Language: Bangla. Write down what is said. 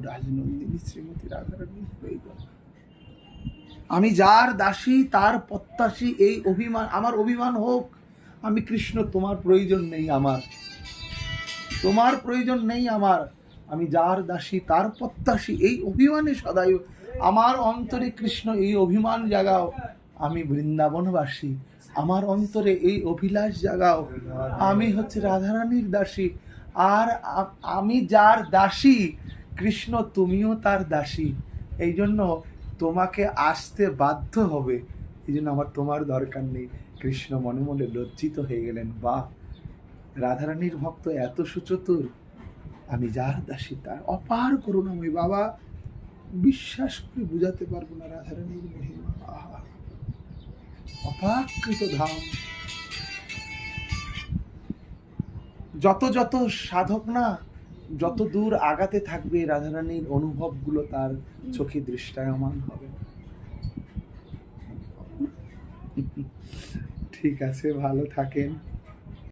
রাজনন্দিনী শ্রীমতী রাধারানী প্রয়োজন। আমি যার দাসী তার প্রত্যাশী, এই অভিমান, আমার অভিমান হোক আমি কৃষ্ণ, তোমার প্রয়োজন নেই আমার, তোমার প্রয়োজন নেই আমার, আমি যার দাসী তার প্রত্যাশী, এই অভিমানে সদাই আমার অন্তরে কৃষ্ণ এই অভিমান জাগাও, আমি বৃন্দাবনবাসী, আমার অন্তরে এই অভিলাষ জাগাও, আমি হচ্ছে রাধারানীর দাসী। আর আমি যার দাসী কৃষ্ণ, তুমিও তার দাসী, এই জন্য তোমাকে আসতে বাধ্য হবে, এই জন্য আমার তোমার দরকার নেই। কৃষ্ণ মনে মনে লজ্জিত হয়ে গেলেন, বাহ, রাধারানীর ভক্ত এত সুচতুর, আমি যার দাসী তার অপার করুণাময়। বাবা, বিশ্বাস করে বুঝাতে পারবো না রাধারানীর মহিমা, আহা, অপাকৃত ধাম। যত যত সাধক না যত দূর আগাতে থাকবে, রাধারানীর অনুভবগুলো তার চোখে দৃষ্টায়মান হবে। ঠিক আছে, ভালো থাকেন।